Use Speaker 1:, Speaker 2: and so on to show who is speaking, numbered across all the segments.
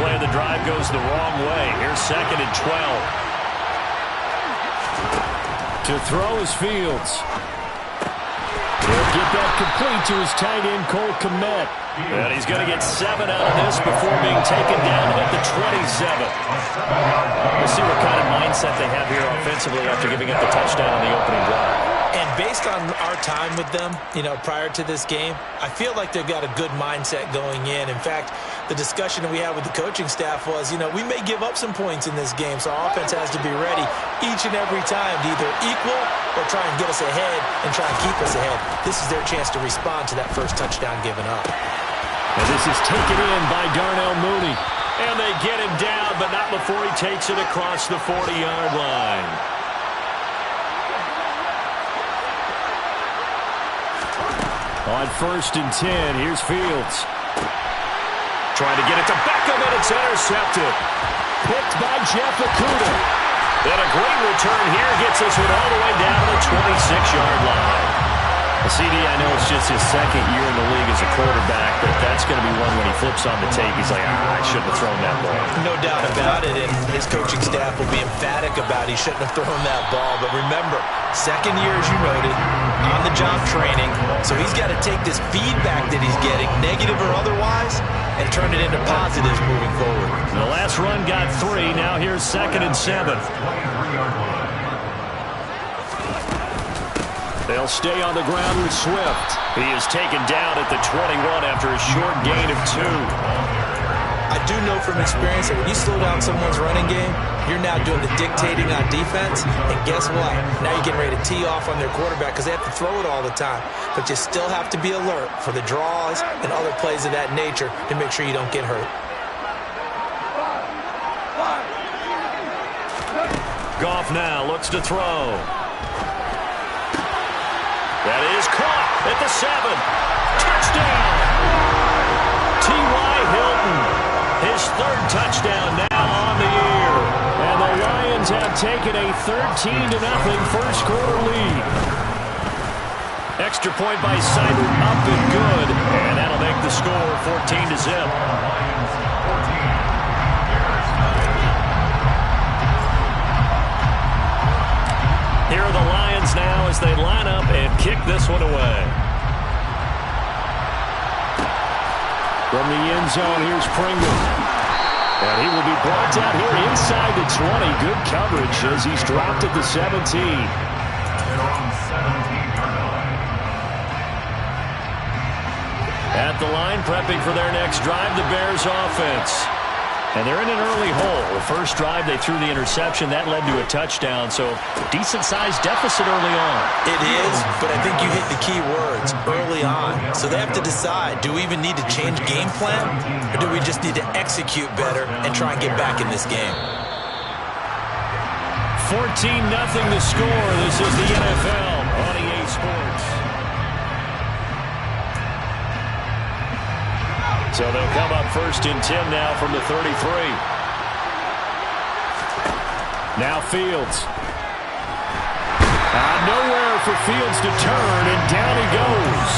Speaker 1: play of the drive goes the wrong way. Here's 2nd and 12. To throw is Fields. He'll get that complete to his tight end, Cole Kmet. And he's going to get 7 out of this before being taken down at the 27. We'll see what kind of mindset they have here offensively after giving up the touchdown on the opening drive.
Speaker 2: And based on our time with them, prior to this game, I feel like they've got a good mindset going in. In fact, the discussion that we had with the coaching staff was, we may give up some points in this game, so our offense has to be ready each and every time to either equal or try and get us ahead and try and keep us ahead. This is their chance to respond to that first touchdown given up.
Speaker 1: And this is taken in by Darnell Mooney. And they get him down, but not before he takes it across the 40-yard line. On 1st and 10, here's Fields. Trying to get it to Beckham, and it's intercepted. Picked by Jeff Okudah. And a great return here gets us one all the way down to the 26-yard line. CD, I know it's just his 2nd year in the league as a quarterback, but that's going to be one when he flips on the tape. He's like, I shouldn't have thrown that ball.
Speaker 2: No doubt about it, and his coaching staff will be emphatic about he shouldn't have thrown that ball. But remember, 2nd year, as you noted, on-the-job training, so he's got to take this feedback that he's getting, negative or otherwise, and turn it into positives moving forward.
Speaker 1: The last run got 3. Now here's 2nd and 7. They'll stay on the ground with Swift. He is taken down at the 21 after a short gain of 2.
Speaker 2: I do know from experience that when you slow down someone's running game, you're now doing the dictating on defense. And guess what? Now you're getting ready to tee off on their quarterback because they have to throw it all the time. But you still have to be alert for the draws and other plays of that nature to make sure you don't get hurt.
Speaker 1: Goff now looks to throw. That is caught at the 7. Touchdown! T.Y. Hilton, his 3rd touchdown now on the year. And the Lions have taken a 13-0 first quarter lead. Extra point by Seibert up and good. And that'll make the score 14-0. Here are the Lions now as they line up and kick this one away. From the end zone, here's Pringle. And he will be brought down here inside the 20. Good coverage as he's dropped at the 17. At the line, prepping for their next drive, the Bears offense. And they're in an early hole. The first drive, they threw the interception. That led to a touchdown, so decent-sized deficit early on.
Speaker 2: It is, but I think you hit the key words, early on. So they have to decide, do we even need to change game plan, or do we just need to execute better and try and get back in this game?
Speaker 1: 14-0 the score. This is the NFL on EA Sports. So they'll come up 1st and 10 now from the 33. Now Fields. Nowhere for Fields to turn, and down he goes.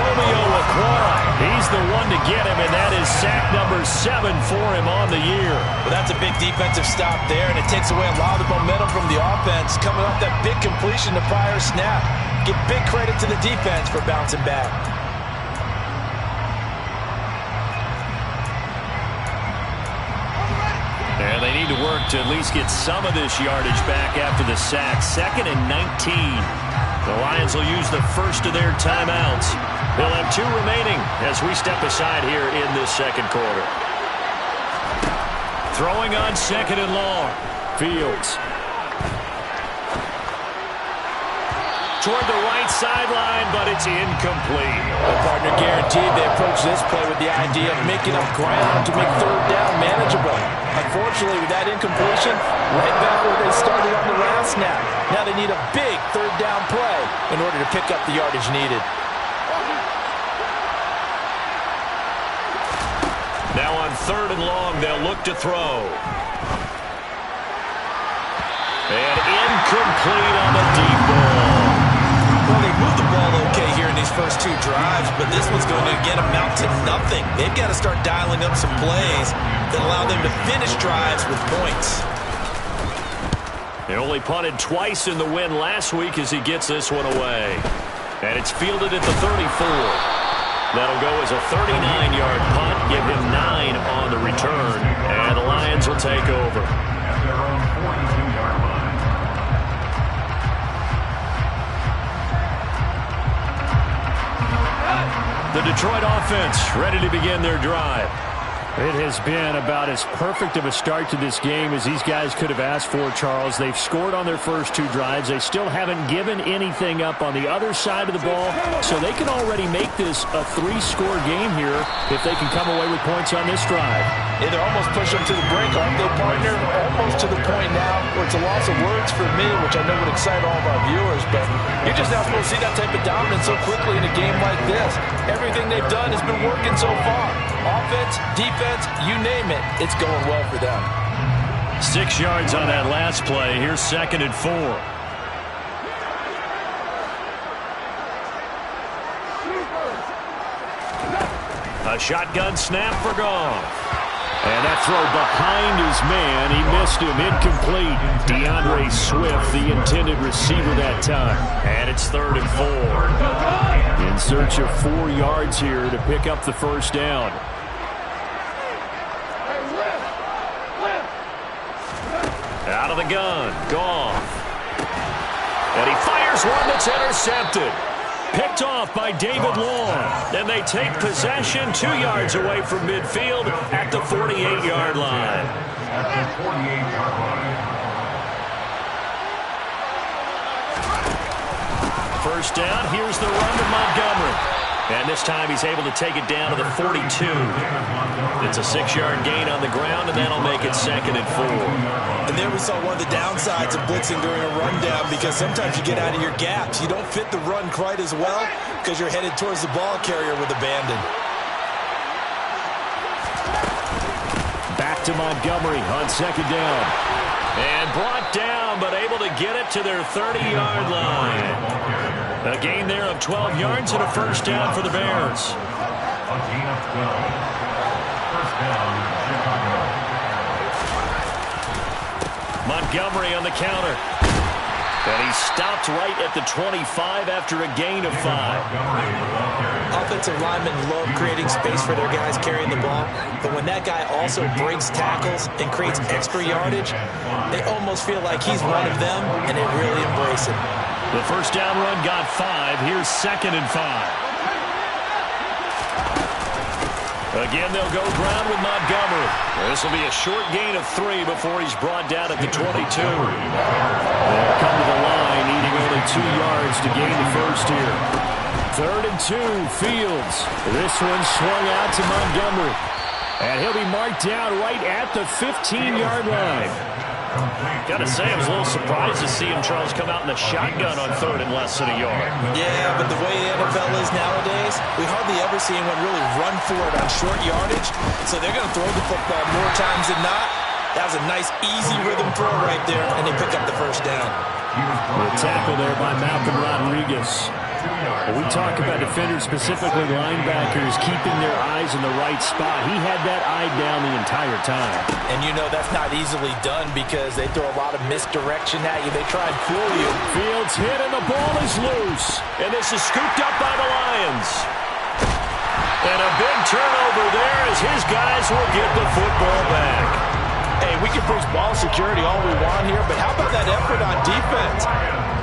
Speaker 1: Romeo Okwara, he's the one to get him, and that is sack number 7 for him on the year.
Speaker 2: Well, that's a big defensive stop there, and it takes away a lot of the momentum from the offense coming off that big completion the prior snap. Give big credit to the defense for bouncing back.
Speaker 1: And they need to work to at least get some of this yardage back after the sack. 2nd and 19. The Lions will use the first of their timeouts. They'll have 2 remaining as we step aside here in this 2nd quarter. Throwing on 2nd and long. Fields. Toward the right sideline, but it's incomplete.
Speaker 2: The partner guaranteed they approach this play with the idea of making up ground to make 3rd down manageable. Unfortunately, with that incompletion, right back where they started on the last snap. Now they need a big 3rd down play in order to pick up the yardage needed.
Speaker 1: Now on 3rd and long, they'll look to throw. And incomplete on the deep ball.
Speaker 2: Well, they moved the ball okay here in these first 2 drives, but this one's going to again amount to nothing. They've got to start dialing up some plays that allow them to finish drives with points.
Speaker 1: They only punted twice in the win last week as he gets this one away. And it's fielded at the 34. That'll go as a 39-yard punt. Give him 9 on the return. And the Lions will take over. The Detroit offense ready to begin their drive. It has been about as perfect of a start to this game as these guys could have asked for, Charles. They've scored on their first 2 drives. They still haven't given anything up on the other side of the ball, so they can already make this a 3-score game here if they can come away with points on this drive.
Speaker 2: Yeah, they're almost pushing them to the brink, aren't they, partner? Almost to the point now where it's a loss of words for me, which I know would excite all of our viewers, but you're just not supposed to see that type of dominance so quickly in a game like this. Everything they've done has been working so far. Offense, defense, you name it, it's going well for them.
Speaker 1: 6 yards on that last play. Here's 2nd and 4. A shotgun snap for Goff. And that throw behind his man. He missed him. Incomplete. DeAndre Swift, the intended receiver that time. And it's 3rd and 4. In search of 4 yards here to pick up the first down. Out of the gun. Goff. And he fires one that's intercepted. Picked off by David Long. And they take possession 2 yards away from midfield at the 48-yard line. First down, here's the run to Montgomery. And this time he's able to take it down to the 42. It's a 6-yard gain on the ground, and that'll make it 2nd and 4.
Speaker 2: And there we saw one of the downsides of blitzing during a rundown, because sometimes you get out of your gaps. You don't fit the run quite as well because you're headed towards the ball carrier with abandon.
Speaker 1: Back to Montgomery on 2nd down. And brought down, but able to get it to their 30-yard line. A gain there of 12 yards and a first down for the Bears. Montgomery on the counter. And he stopped right at the 25 after a gain of 5.
Speaker 2: Offensive linemen love creating space for their guys carrying the ball, but when that guy also breaks tackles and creates extra yardage, they almost feel like he's one of them, and they really embrace it.
Speaker 1: The first down run got 5. Here's 2nd and 5. Again, they'll go ground with Montgomery. This will be a short gain of 3 before he's brought down at the 22. They'll come to the line, needing only 2 yards to gain the first here. 3rd and 2, Fields. This one swung out to Montgomery. And he'll be marked down right at the 15-yard line. Got to say, I was a little surprised to see him, Charles, come out in the shotgun on 3rd and less than a yard.
Speaker 2: Yeah, but the way the NFL is nowadays, we hardly ever see anyone really run for it on short yardage. So they're going to throw the football more times than not. That was a nice, easy rhythm throw right there, and they pick up the first down.
Speaker 1: The tackle there by Malcolm Rodriguez. When we talk about defenders, specifically linebackers, keeping their eyes in the right spot, he had that eye down the entire time.
Speaker 2: And you know that's not easily done because they throw a lot of misdirection at you. They try and fool you.
Speaker 1: Fields hit and the ball is loose. And this is scooped up by the Lions. And a big turnover there as his guys will get the football back.
Speaker 2: Hey, we can preach ball security all we want here, but how about that effort on defense?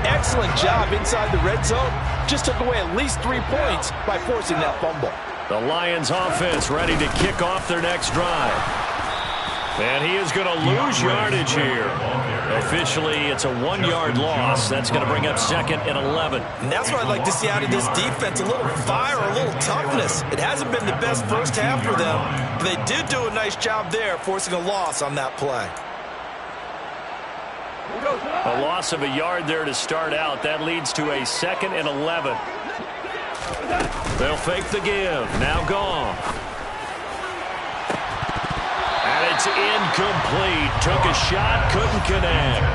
Speaker 2: Excellent job inside the red zone. Just took away at least 3 points by forcing that fumble.
Speaker 1: The Lions offense ready to kick off their next drive. And he is going to lose yardage here. Officially, it's a 1-yard loss. That's going to bring up 2nd and 11.
Speaker 2: And that's what I'd like to see out of this defense. A little fire, a little toughness. It hasn't been the best first half for them, but they did do a nice job there, forcing a loss on that play.
Speaker 1: A loss of a yard there to start out. That leads to a 2nd and 11. They'll fake the give. Now Goff. And a It's incomplete. Took a shot, couldn't connect.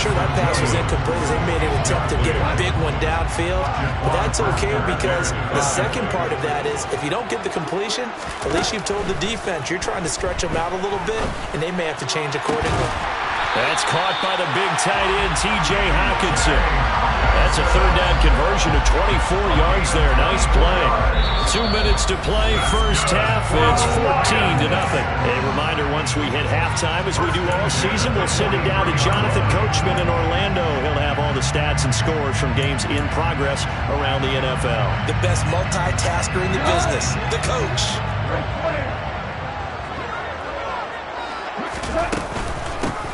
Speaker 2: Sure, that pass was incomplete as they made an attempt to get a big one downfield. But that's okay because the second part of that is if you don't get the completion, at least you've told the defense you're trying to stretch them out a little bit, and they may have to change accordingly.
Speaker 1: That's caught by the big tight end, T.J. Hockenson. That's a third down conversion of 24 yards there. Nice play. 2 minutes to play, first half. It's 14-0. A reminder, once we hit halftime, as we do all season, we'll send it down to Jonathan Coachman in Orlando. He'll have all the stats and scores from games in progress around the NFL.
Speaker 2: The best multitasker in the business, the coach.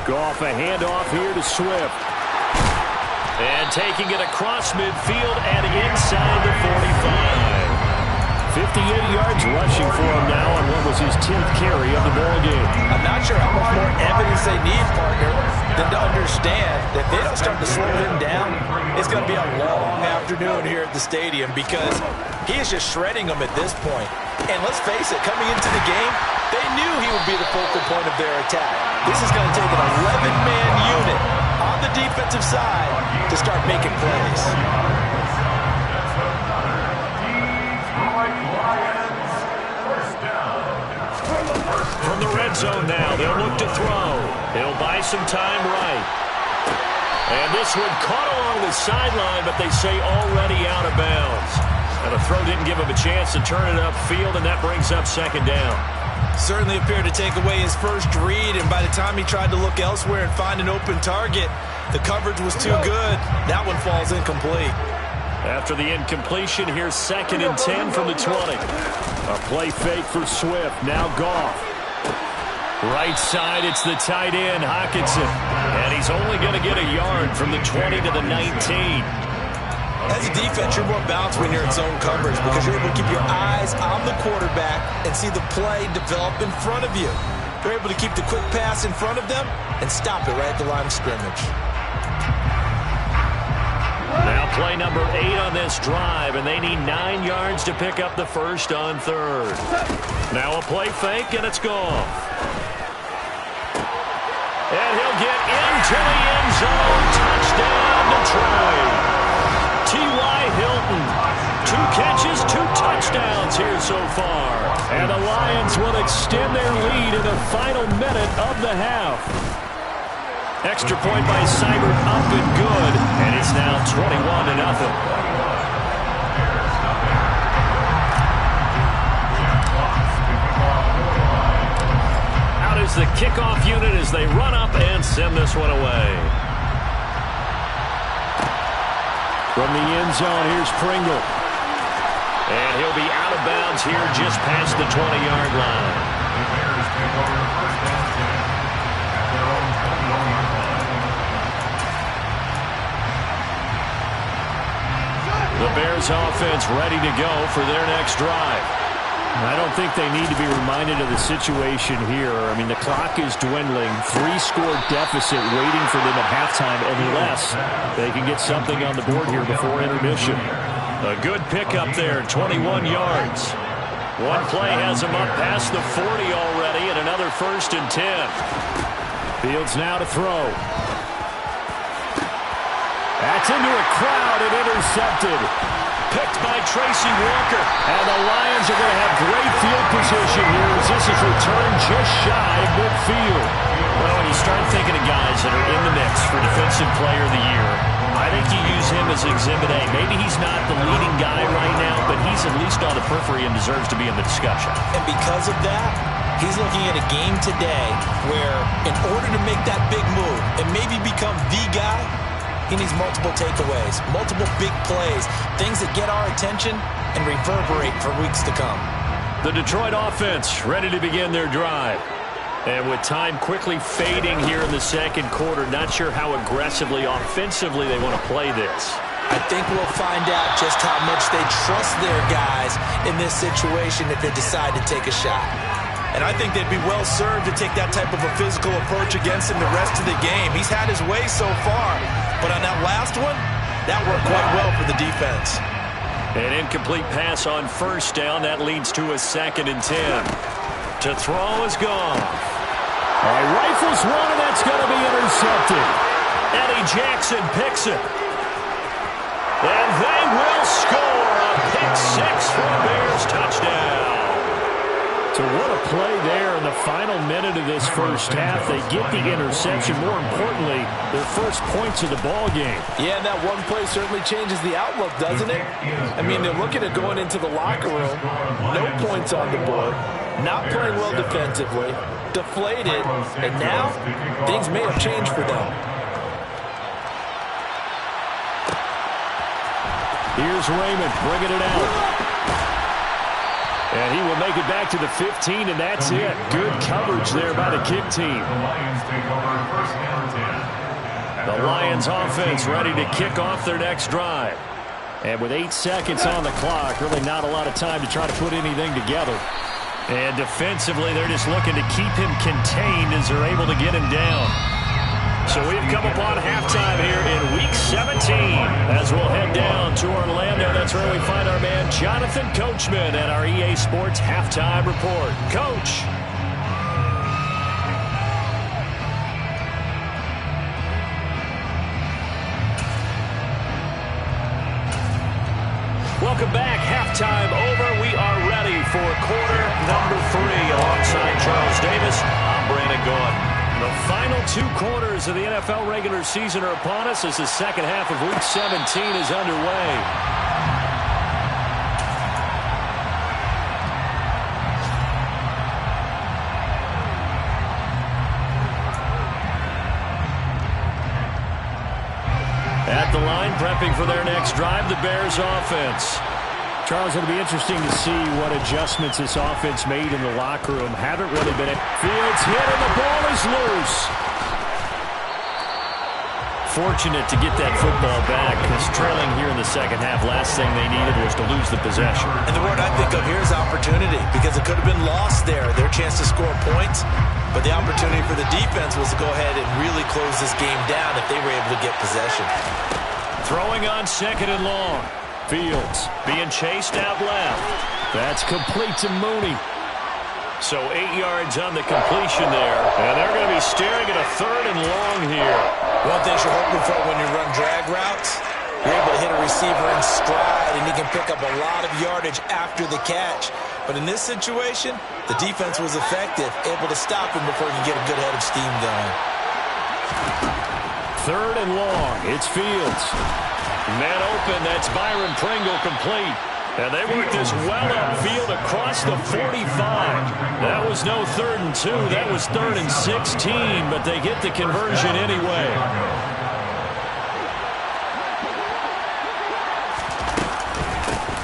Speaker 1: Goff, a handoff here to Swift. And taking it across midfield and inside the 45. 58 yards rushing for him now on what was his 10th carry of the ball game.
Speaker 2: I'm not sure how much more evidence they need, partner, than to understand that if they don't start to slow him down, it's going to be a long afternoon here at the stadium because he is just shredding them at this point. And let's face it, coming into the game, they knew he would be the focal point of their attack. This is going to take an 11-man unit on the defensive side to start making plays.
Speaker 1: From the red zone now, they'll look to throw. He'll buy some time right. And this one caught along the sideline, but they say already out of bounds. And the throw didn't give him a chance to turn it upfield, and that brings up second down.
Speaker 2: Certainly appeared to take away his first read, and by the time he tried to look elsewhere and find an open target, the coverage was too good. That one falls incomplete.
Speaker 1: After the incompletion, here's 2nd and 10 from the 20. A play fake for Swift. Now Goff. Right side, it's the tight end, Hockenson. And he's only going to get a yard from the 20 to the 19.
Speaker 2: As a defense, you're more balanced when you're in zone coverage because you're able to keep your eyes on the quarterback and see the play develop in front of you. You're able to keep the quick pass in front of them and stop it right at the line of scrimmage.
Speaker 1: Now play number 8 on this drive, and they need 9 yards to pick up the first on third. Now a play fake, and it's gone. And he'll get into the end zone. Touchdown, Detroit. T.Y. Hilton. 2 catches, 2 touchdowns here so far. And the Lions will extend their lead in the final minute of the half. Extra point by Seibert up and good, and it's now 21-0. Out is the kickoff unit as they run up and send this one away. From the end zone, here's Pringle. And he'll be out of bounds here just past the 20-yard line. The Bears offense ready to go for their next drive. I don't think they need to be reminded of the situation here. I mean, the clock is dwindling. 3-score deficit waiting for them at halftime unless they can get something on the board here before intermission. A good pickup there, 21 yards. One play has them up past the 40 already, and another 1st and 10. Fields now to throw. That's into a crowd and intercepted. Picked by Tracy Walker. And the Lions are going to have great field position here as this is returned just shy of midfield. Well, when you start thinking of guys that are in the mix for Defensive Player of the Year, I think you use him as Exhibit A. Maybe he's not the leading guy right now, but he's at least on the periphery and deserves to be in the discussion. And because of that, he's looking at a game today where in order to make that big move and maybe become the guy, he needs multiple takeaways, multiple big plays, things that get our attention and reverberate for weeks to come. The Detroit offense ready to begin their drive. And with time quickly fading here in the second quarter, not sure how aggressively, offensively they want to play this. I think we'll find out just how much they trust their guys in this situation if they decide to take a shot. And I think they'd be well served to take that type of a physical approach against him the rest of the game. He's had his way so far, but on that last one, that worked quite well for the defense. An incomplete pass on 1st down. That leads to a 2nd and 10. To throw is gone. Rifles one, and that's going to be intercepted. Eddie Jackson picks it. And they will score a pick six for a Bears touchdown. So what a play there in the final minute of this first half. They get the interception. More importantly, their first points of the ball game.
Speaker 3: Yeah, and that one play certainly changes the outlook, doesn't it? I mean, they're looking at going into the locker room. No points on the board. Not playing well defensively. Deflated. And now, things may have changed for them.
Speaker 1: Here's Raymond bringing it out. And he will make it back to the 15, and that's it. Good coverage there by the kick team. The Lions offense ready to kick off their next drive. And with 8 seconds on the clock, really not a lot of time to try to put anything together. And defensively, they're just looking to keep him contained as they're able to get him down. So we've come upon halftime here in Week 17 as we'll head down to Orlando. That's where we find our man Jonathan Coachman at our EA Sports Halftime Report. Coach. Welcome back. Halftime over. We are ready for quarter number 3 alongside Charles Davis. I'm Brandon Gaudin. The final 2 quarters of the NFL regular season are upon us as the second half of Week 17 is underway. At the line, prepping for their next drive, the Bears offense. Charles, it'll be interesting to see what adjustments this offense made in the locker room. Haven't really been. Fields hit and the ball is loose. Fortunate to get that football back because trailing here in the second half, last thing they needed was to lose the possession.
Speaker 2: And the word I think of here is opportunity because it could have been lost there. Their chance to score points, but the opportunity for the defense was to go ahead and really close this game down if they were able to get possession.
Speaker 1: Throwing on second and long. Fields being chased out left. That's complete to Mooney. So 8 yards on the completion there. And they're going to be staring at a third and long here.
Speaker 2: One thing you're hoping for when you run drag routes, you're able to hit a receiver in stride, and he can pick up a lot of yardage after the catch. But in this situation, the defense was effective, able to stop him before he could get a good head of steam going.
Speaker 1: Third and long. It's Fields. Man open, that's Byron Pringle complete. And they work this well upfield across the 45. That was no 3rd and 2. That was 3rd and 16, but they get the conversion anyway.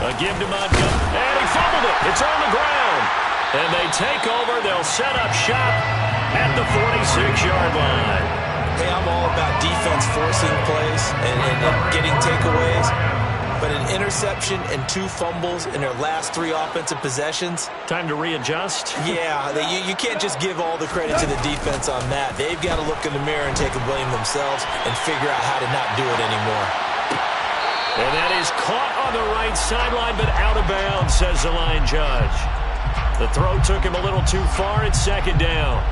Speaker 1: A give to Montgomery. And he fumbled it. It's on the ground. And they take over. They'll set up shop at the 46-yard line.
Speaker 2: Hey, I'm all about defense forcing plays and getting takeaways. But an interception and 2 fumbles in their last 3 offensive possessions.
Speaker 1: Time to readjust?
Speaker 2: Yeah, you can't just give all the credit to the defense on that. They've got to look in the mirror and take a blame themselves and figure out how to not do it anymore.
Speaker 1: And that is caught on the right sideline, but out of bounds, says the line judge. The throw took him a little too far. It's second down.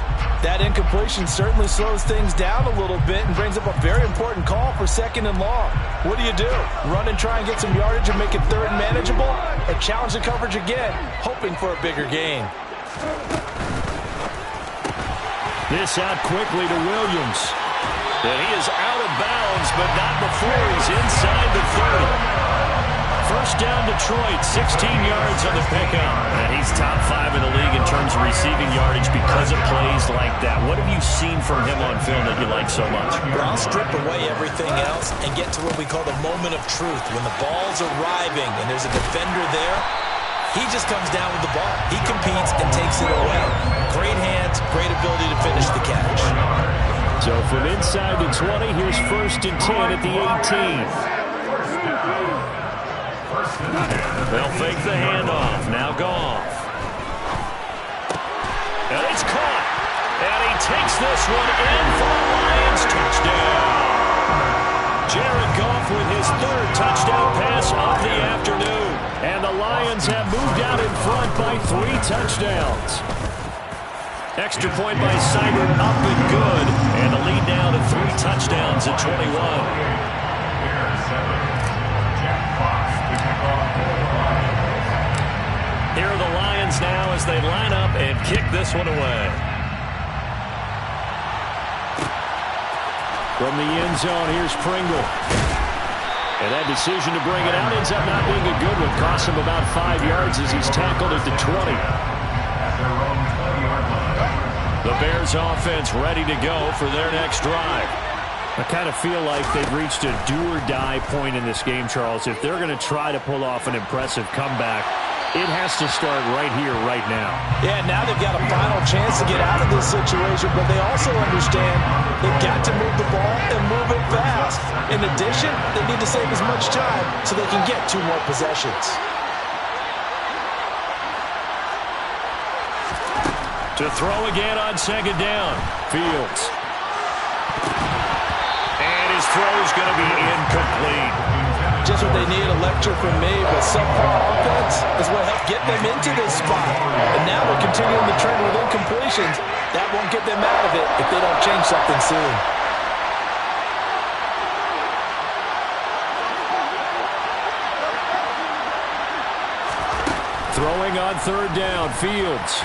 Speaker 3: That incompletion certainly slows things down a little bit and brings up a very important call for second and long. What do? Run and try and get some yardage and make it third and manageable? Or challenge the coverage again, hoping for a bigger gain?
Speaker 1: This out quickly to Williams. And he is out of bounds, but not before he's inside the 30. First down Detroit, 16 yards on the pickup. And he's top 5 in the league in terms of receiving yardage because of plays like that. What have you seen from him on film that you like so much?
Speaker 2: Well, I'll strip away everything else and get to what we call the moment of truth. When the ball's arriving and there's a defender there, he just comes down with the ball. He competes and takes it away. Great hands, great ability to finish the catch.
Speaker 1: So from inside the 20, here's 1st and 10 at the 18. They'll fake the handoff. Now Goff. And it's caught. And he takes this one in for the Lions. Touchdown. Jared Goff with his 3rd touchdown pass of the afternoon. And the Lions have moved out in front by 3 touchdowns. Extra point by Seibert, up and good. And the lead now to 3 touchdowns at 21. Here are the Lions now as they line up and kick this one away. From the end zone, here's Pringle. And that decision to bring it out ends up not being a good one. Costs him about 5 yards as he's tackled at the 20. The Bears offense ready to go for their next drive. I kind of feel like they've reached a do-or-die point in this game, Charles. If they're going to try to pull off an impressive comeback, it has to start right here, right now.
Speaker 2: Yeah, now they've got a final chance to get out of this situation, but they also understand they've got to move the ball and move it fast. In addition, they need to save as much time so they can get 2 more possessions.
Speaker 1: To throw again on second down. Fields. And his throw is going to be incomplete.
Speaker 2: Just what they need, a lecture from me, but subpar offense is what helped get them into this spot. And now they're continuing the trend with incompletions. That won't get them out of it if they don't change something soon.
Speaker 1: Throwing on third down. Fields.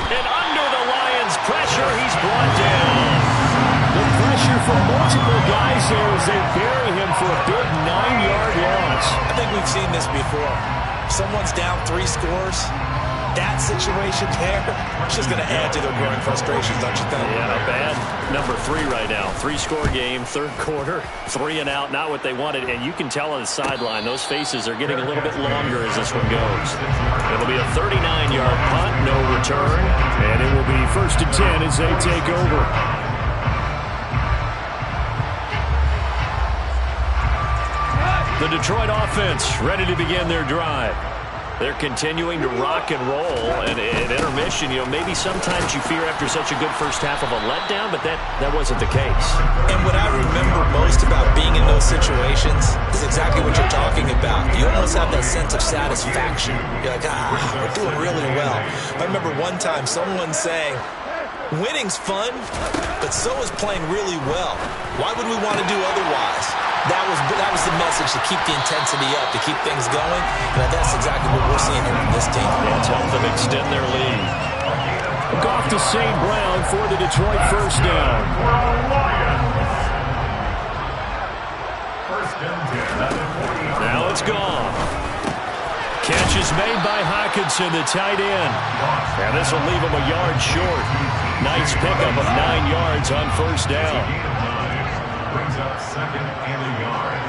Speaker 1: And under the Lions' pressure, he's brought down. The pressure from multiple guys there as they bury him for a big 9-yard loss.
Speaker 2: I think we've seen this before. Someone's down 3 scores. That situation there, it's just going to add to their growing frustrations, don't you think?
Speaker 1: Yeah, not bad. Number 3 right now. 3-score game, third quarter, 3 and out, not what they wanted. And you can tell on the sideline, those faces are getting a little bit longer as this one goes. It'll be a 39-yard punt, no return. And it will be 1st and 10 as they take over. The Detroit offense ready to begin their drive. They're continuing to rock and roll, and at intermission, maybe sometimes you fear after such a good first half of a letdown, but that wasn't the case.
Speaker 2: And what I remember most about being in those situations is exactly what you're talking about. You almost have that sense of satisfaction. You're like, we're doing really well. I remember one time someone saying, winning's fun, but so is playing really well. Why would we want to do otherwise? That was the message, to keep the intensity up, to keep things going. And that's exactly what we're seeing here from this team.
Speaker 1: Let's help them extend their lead. Off to St. Brown for the Detroit first down. Now it's gone. Catch is made by Hockenson, the tight end. And this will leave him a yard short. Nice pickup of 9 yards on first down.
Speaker 4: Brings up 2nd and a yard.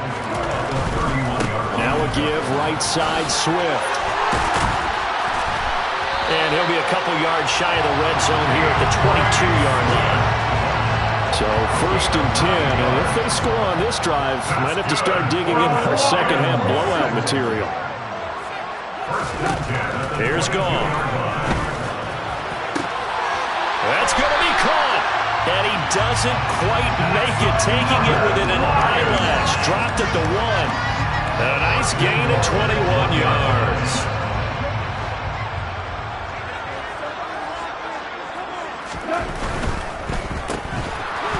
Speaker 1: Now a give, right side, Swift. And he'll be a couple yards shy of the red zone here at the 22-yard line. So 1st and 10, and if they score on this drive, might have to start digging in our second half blowout material. Here's Gone. That's going to be caught. And he doesn't quite make it, taking it within an eyelash. Dropped at the 1. And a nice gain of 21 yards.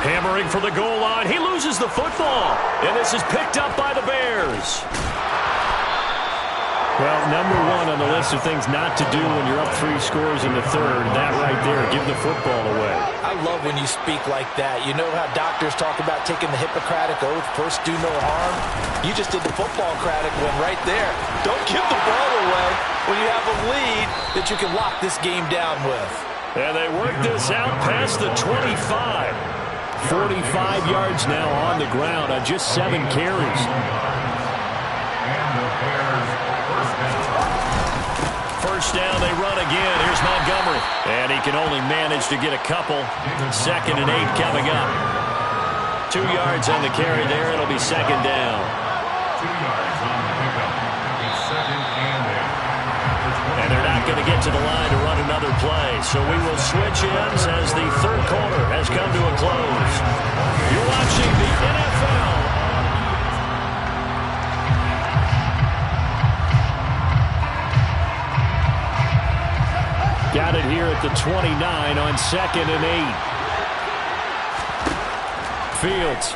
Speaker 1: Hammering for the goal line. He loses the football. And this is picked up by the Bears. Well, number 1 on the list of things not to do when you're up 3 scores in the third. That right there, give the football away.
Speaker 2: I love when you speak like that. You know how doctors talk about taking the Hippocratic Oath, first do no harm? You just did the football-cratic one right there. Don't give the ball away when you have a lead that you can lock this game down with.
Speaker 1: And they work this out past the 25. 45 yards now on the ground on just 7 carries. First down, they run again. Here's Montgomery. And he can only manage to get a couple. 2nd and 8 coming up. 2 yards on the carry there. It'll be 2nd down.
Speaker 4: 2 yards on the pickup. It's 2nd and 8.
Speaker 1: And they're not going to get to the line to run another play. So we will switch ends as the third quarter has come to a close. You're watching the NFL. Got it here at at the 29 on 2nd and 8. Fields.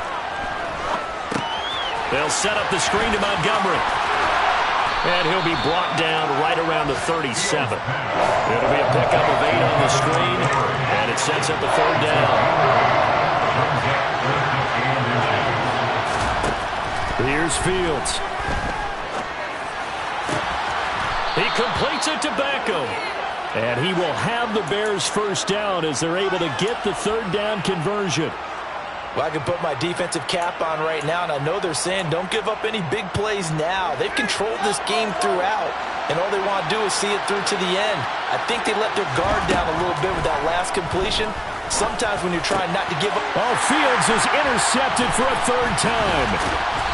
Speaker 1: They'll set up the screen to Montgomery. And he'll be brought down right around the 37. It'll be a pickup of 8 on the screen, and it sets up a 3rd down. Here's Fields. He completes it to Beckham. And he will have the Bears' 1st down as they're able to get the 3rd down conversion.
Speaker 2: Well, I can put my defensive cap on right now, and I know they're saying don't give up any big plays now. They've controlled this game throughout, and all they want to do is see it through to the end. I think they let their guard down a little bit with that last completion. Sometimes when you're trying not to give up.
Speaker 1: Oh, Fields is intercepted for a 3rd time.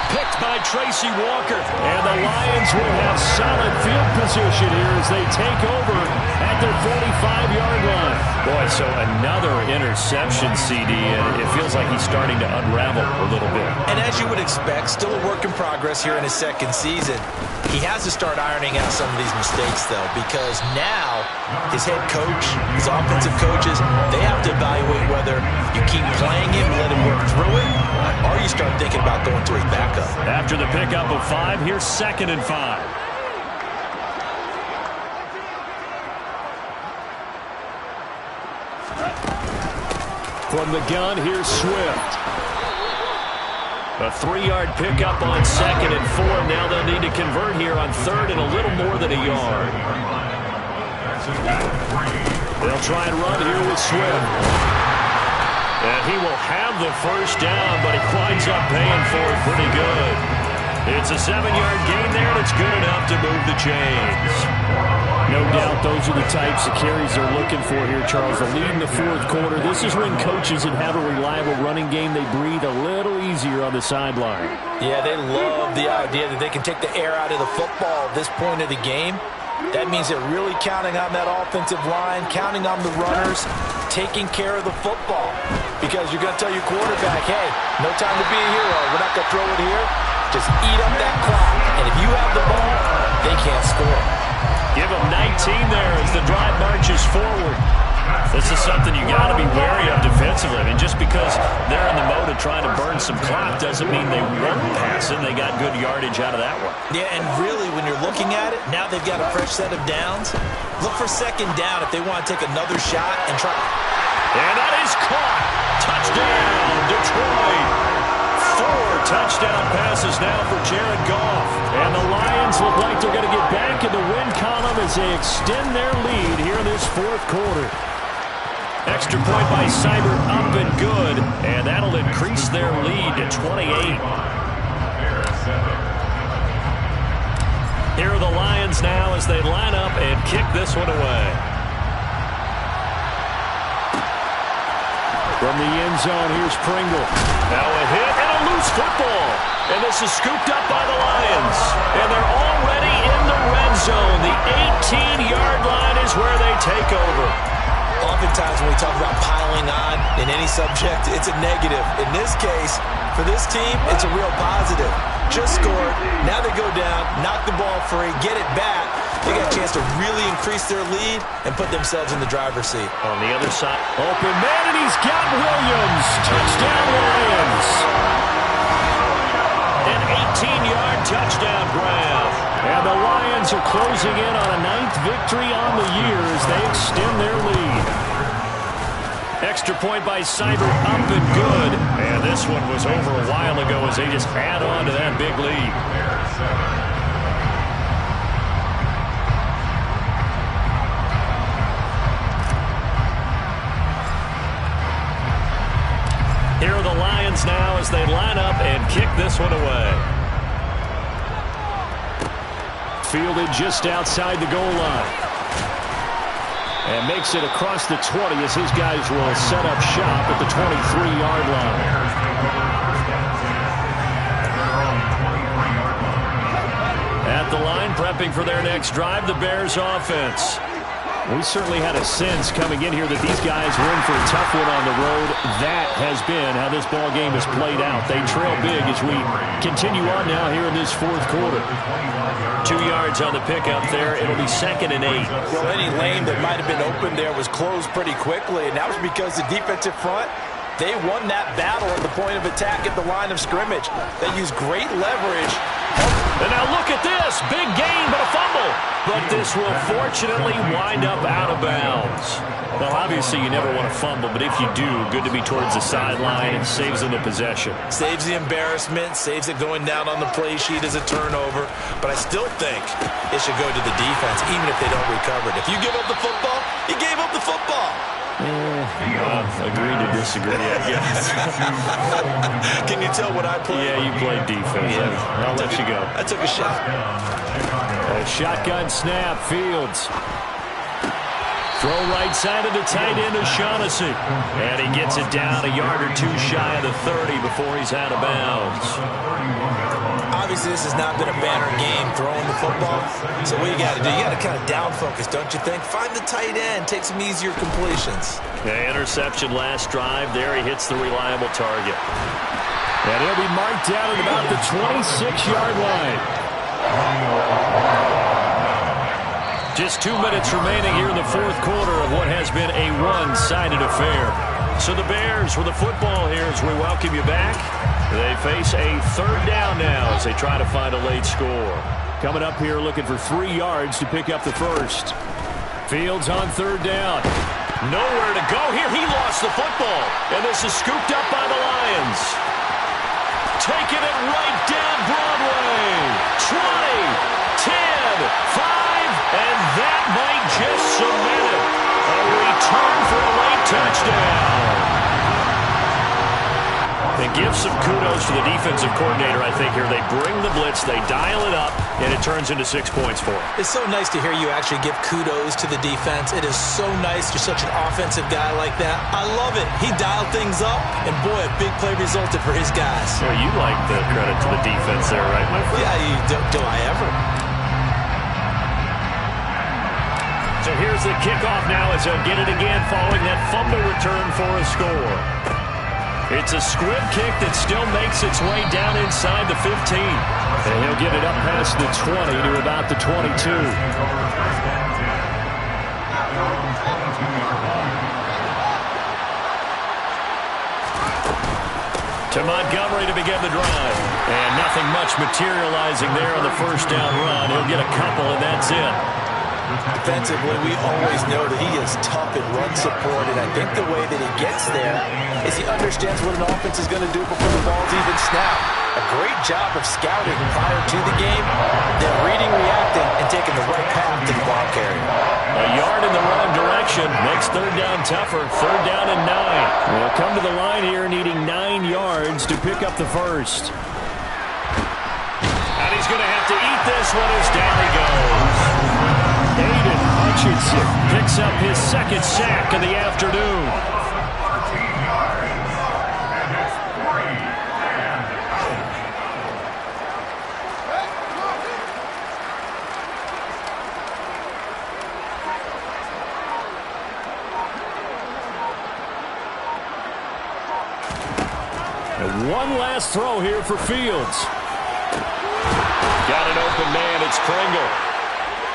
Speaker 1: Picked by Tracy Walker. And the Lions will have solid field position here as they take over at their 45-yard line. Boy, so another interception, CD, and it feels like he's starting to unravel a little bit.
Speaker 2: And as you would expect, still a work in progress here in his 2nd season. He has to start ironing out some of these mistakes, though, because now his head coach, his offensive coaches, they have to evaluate whether you keep playing him, let him work through it, or you start thinking about going to his backup.
Speaker 1: After the pickup of 5, here's 2nd and 5. From the gun, here's Swift. A 3-yard pickup on 2nd and 4. Now they'll need to convert here on 3rd and a little more than a yard. They'll try and run here with Swift. And he will have the 1st down, but he winds up paying for it pretty good. It's a 7-yard gain there, and it's good enough to move the chains. No doubt those are the types of carries they're looking for here, Charles. The lead in the 4th quarter. This is when coaches that have a reliable running game, they breathe a little easier on the sideline.
Speaker 2: Yeah, they love the idea that they can take the air out of the football at this point of the game. That means they're really counting on that offensive line, counting on the runners, taking care of the football. Because you're going to tell your quarterback, hey, no time to be a hero. We're not going to throw it here. Just eat up that clock. And if you have the ball, they can't score.
Speaker 1: Give them 19 there as the drive marches forward. This is something you got to be wary of defensively. I mean, just because they're in the mode of trying to burn some clock doesn't mean they won't pass it. They got good yardage out of that one.
Speaker 2: Yeah, and really, when you're looking at it, now they've got a fresh set of downs. Look for 2nd down if they want to take another shot and try.
Speaker 1: And that is caught. Touchdown, Detroit. 4 touchdown passes now for Jared Goff. And the Lions look like they're going to get back in the win column as they extend their lead here in this 4th quarter. Extra point by Seibert up and good. And that'll increase their lead to 28. Here are the Lions now as they line up and kick this one away. From the end zone, here's Pringle. Now a hit and a loose football. And this is scooped up by the Lions. And they're already in the red zone. The 18-yard line is where they take over.
Speaker 2: Oftentimes when we talk about piling on in any subject, it's a negative. In this case, for this team, it's a real positive. Just scored. Now they go down, knock the ball free, get it back. They got a chance to really increase their lead and put themselves in the driver's seat.
Speaker 1: On the other side, open man, and he's got Williams. Touchdown, Lions. An 18-yard touchdown grab. And the Lions are closing in on a 9th victory on the year as they extend their lead. Extra point by Seibert up and good. And this one was over a while ago as they just add on to that big lead. Here are the Lions now as they line up and kick this one away. Fielded just outside the goal line. And makes it across the 20 as his guys will set up shop at the 23-yard line. At the line, prepping for their next drive, the Bears offense. We certainly had a sense coming in here that these guys were in for a tough one on the road. That has been how this ball game has played out. They trail big as we continue on now here in this fourth quarter. 2 yards on the pickup there. It'll be 2nd and 8.
Speaker 3: Well, any lane that might have been open there was closed pretty quickly, and that was because the defensive front, they won that battle at the point of attack at the line of scrimmage. They used great leverage.
Speaker 1: And now look at this. Big gain, but a fumble. But this will fortunately wind up out of bounds. Well, obviously you never want to fumble, but if you do, good to be towards the sideline and saves them the possession.
Speaker 2: Saves the embarrassment, saves it going down on the play sheet as a turnover. But I still think it should go to the defense, even if they don't recover it. If you give up the football, you gave up the football.
Speaker 1: Agree to disagree, I guess.
Speaker 2: Can you tell what I played?
Speaker 1: Yeah, you played defense. Yeah. I'll let you go.
Speaker 2: I took a shot.
Speaker 1: A shotgun snap, Fields. Throw right side of the tight end, O'Shaughnessy. And he gets it down a yard or two shy of the 30 before he's out of bounds.
Speaker 2: Obviously, this has not been a banner game throwing the football. So what you got to do, you got to kind of down focus, don't you think? Find the tight end, take some easier completions.
Speaker 1: Okay, interception last drive. There he hits the reliable target. And he'll be marked down at about the 26-yard line. Just 2 minutes remaining here in the fourth quarter of what has been a one-sided affair. So the Bears with the football here as we welcome you back. They face a 3rd down now as they try to find a late score. Coming up here looking for 3 yards to pick up the first. Fields on 3rd down. Nowhere to go here. He lost the football. And this is scooped up by the Lions. Taking it right down Broadway. 20, 10, 5, and that might just cement it. A return for a late touchdown. And give some kudos to the defensive coordinator, I think, here. They bring the blitz, they dial it up, and it turns into 6 points for them.
Speaker 2: It's so nice to hear you actually give kudos to the defense. It is so nice. You're such an offensive guy like that. I love it. He dialed things up, and boy, a big play resulted for his guys.
Speaker 1: Well, you like the credit to the defense there, right, my friend?
Speaker 2: Yeah, do I ever?
Speaker 1: So here's the kickoff now as they'll get it again following that fumble return for a score. It's a squib kick that still makes its way down inside the 15. And he'll get it up past the 20 to about the 22. To Montgomery to begin the drive. And nothing much materializing there on the first down run. He'll get a couple, and that's it.
Speaker 2: Defensively, we always know that he is tough in run support, and I think the way that he gets there is he understands what an offense is going to do before the ball's even snapped. A great job of scouting prior to the game, then reading, reacting, and taking the right path to the ball carrier.
Speaker 1: A yard in the wrong direction makes 3rd down tougher. 3rd down and 9. We'll come to the line here needing 9 yards to pick up the first. And he's going to have to eat this one as down he goes. Aiden Hutchinson picks up his 2nd sack of the afternoon. And one last throw here for Fields. Got an open man, it's Pringle.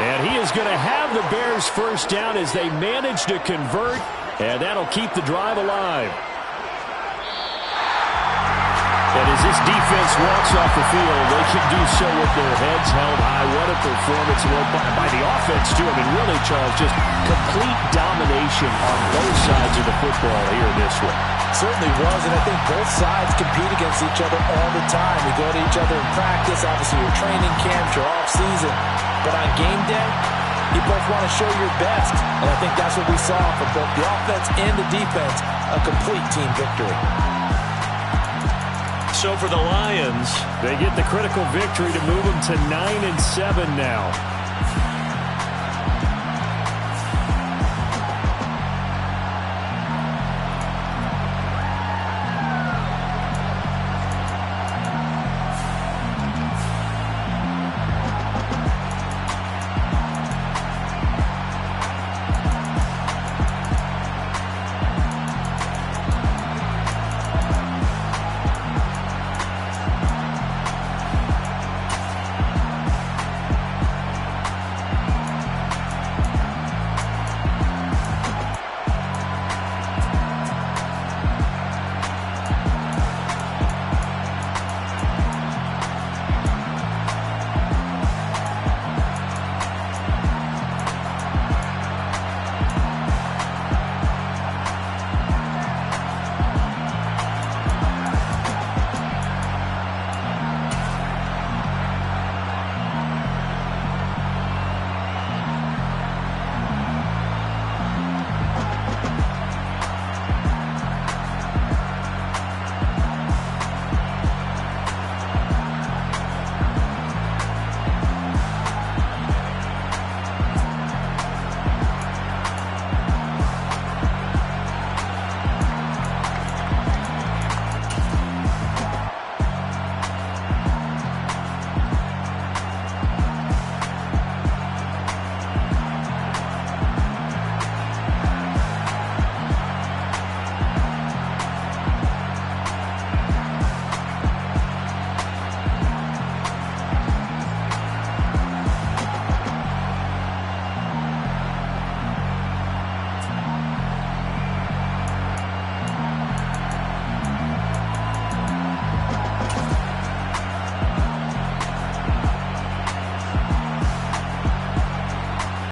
Speaker 1: And he is going to have the Bears first down as they manage to convert, and that'll keep the drive alive. And as this defense walks off the field, they can do so with their heads held high. What a performance by the offense, too. I mean, really, Charles, just complete domination on both sides of the football here in this one.
Speaker 2: Certainly was, and I think both sides compete against each other all the time. We go to each other in practice, obviously your training camps, your off-season. But on game day, you both want to show your best. And I think that's what we saw from both the offense and the defense, a complete team victory.
Speaker 1: So for the Lions, they get the critical victory to move them to 9-7 now.